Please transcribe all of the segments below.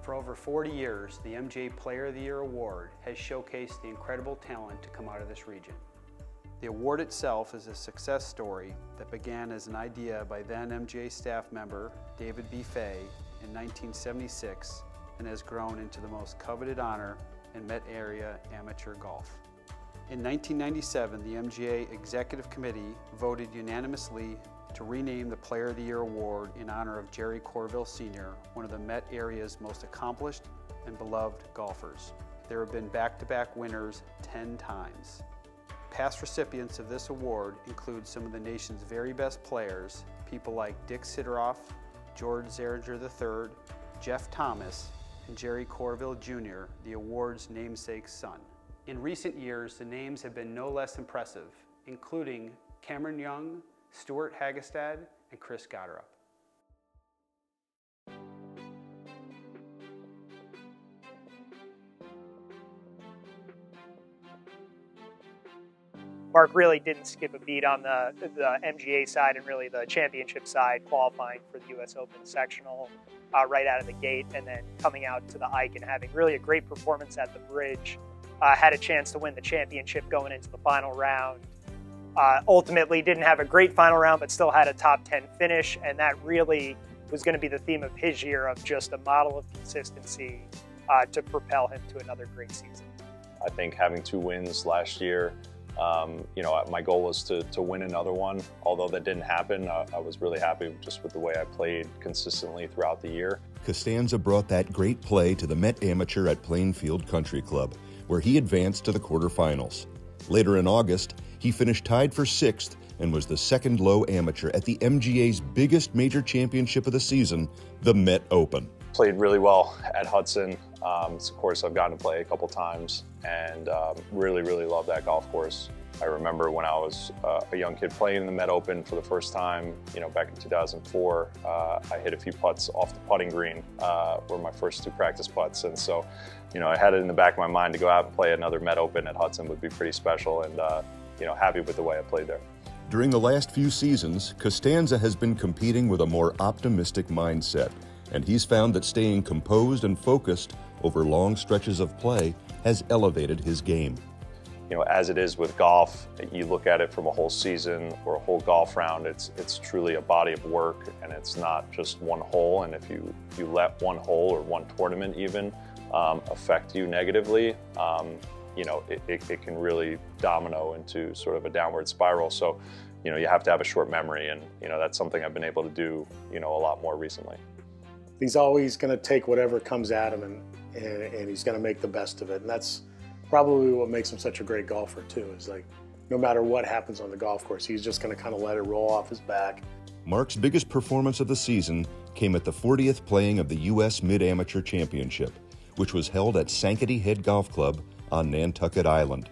For over 40 years, the MGA Player of the Year Award has showcased the incredible talent to come out of this region. The award itself is a success story that began as an idea by then MGA staff member David B. Fay in 1976 and has grown into the most coveted honor in Met area amateur golf. In 1997, the MGA Executive Committee voted unanimously to rename the Player of the Year Award in honor of Jerry Courville Sr., one of the Met area's most accomplished and beloved golfers. There have been back-to-back winners 10 times. Past recipients of this award include some of the nation's very best players, people like Dick Sidoroff, George Zeringer III, Jeff Thomas, and Jerry Courville Jr., the award's namesake's son. In recent years, the names have been no less impressive, including Cameron Young, Stuart Hagestad, and Chris Gotterup. Mark really didn't skip a beat on the MGA side and really the championship side, qualifying for the U.S. Open sectional right out of the gate, and then coming out to the Ike and having really a great performance at the Bridge. Had a chance to win the championship going into the final round. Ultimately didn't have a great final round, but still had a top 10 finish, and that really was going to be the theme of his year, of just a model of consistency to propel him to another great season. I think having 2 wins last year, my goal was to win another one. Although that didn't happen, I was really happy just with the way I played consistently throughout the year. Costanza brought that great play to the Met Amateur at Plainfield Country Club, where he advanced to the quarterfinals. Later in August, he finished tied for 6th and was the second low amateur at the MGA's biggest major championship of the season, the Met Open. Played really well at Hudson. It's a course I've gotten to play a couple times, and really love that golf course. I remember when I was a young kid playing in the Met Open for the first time, back in 2004, I hit a few putts off the putting green, were my first 2 practice putts. And so, I had it in the back of my mind to go out and play another Met Open at Hudson would be pretty special, and, happy with the way I played there. During the last few seasons, Costanza has been competing with a more optimistic mindset, and he's found that staying composed and focused over long stretches of play has elevated his game. As it is with golf, you look at it from a whole season or a whole golf round, it's truly a body of work, and it's not just one hole. And if you let one hole or one tournament even affect you negatively, it can really domino into sort of a downward spiral. So, you have to have a short memory, and, that's something I've been able to do, a lot more recently. He's always going to take whatever comes at him, and he's going to make the best of it. And that's probably what makes him such a great golfer too, is like, no matter what happens on the golf course, he's just going to kind of let it roll off his back. Mark's biggest performance of the season came at the 40th playing of the U.S. Mid-Amateur Championship, which was held at Sankaty Head Golf Club on Nantucket Island.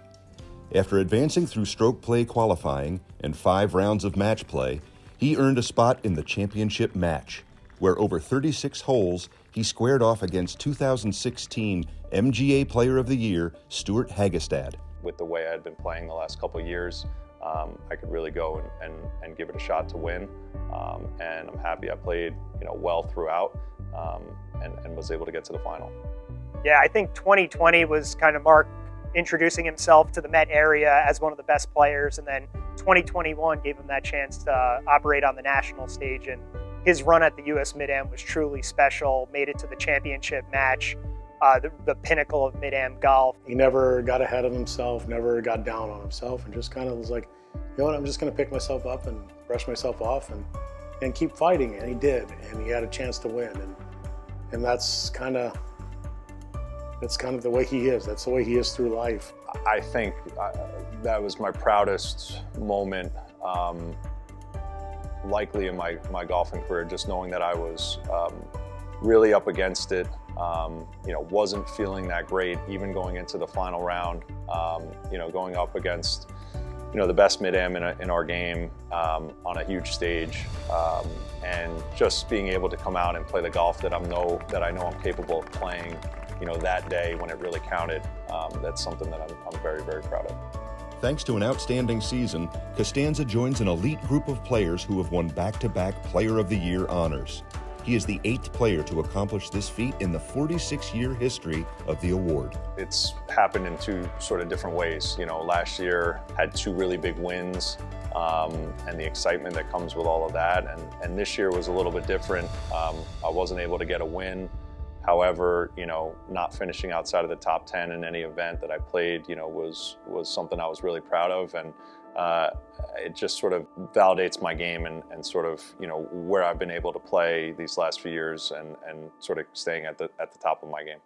After advancing through stroke play qualifying and 5 rounds of match play, he earned a spot in the championship match, where over 36 holes he squared off against 2016 MGA Player of the Year, Stuart Hagestad. With the way I had been playing the last couple of years, I could really go and give it a shot to win. And I'm happy I played well throughout and was able to get to the final. Yeah, I think 2020 was kind of Mark introducing himself to the Met area as one of the best players, and then 2021 gave him that chance to operate on the national stage, and his run at the U.S. Mid-Am was truly special, made it to the championship match, the pinnacle of Mid-Am golf. He never got ahead of himself, never got down on himself, and just kind of was like, I'm just going to pick myself up and brush myself off and keep fighting, and he did, and he had a chance to win, and that's kind of the way he is. That's the way he is through life. I think that was my proudest moment, likely in my golfing career, just knowing that I was really up against it, wasn't feeling that great, even going into the final round, going up against, the best Mid-Am in our game on a huge stage, and just being able to come out and play the golf that I know I'm capable of playing, that day when it really counted. That's something that I'm very proud of. Thanks to an outstanding season, Costanza joins an elite group of players who have won back-to-back Player of the Year honors. He is the 8th player to accomplish this feat in the 46-year history of the award. It's happened in two sort of different ways. You know, last year had 2 really big wins, and the excitement that comes with all of that. And this year was a little bit different. I wasn't able to get a win. However, you know, not finishing outside of the top 10 in any event that I played, you know, was something I was really proud of. And it just sort of validates my game and sort of, you know, where I've been able to play these last few years and sort of staying at the top of my game.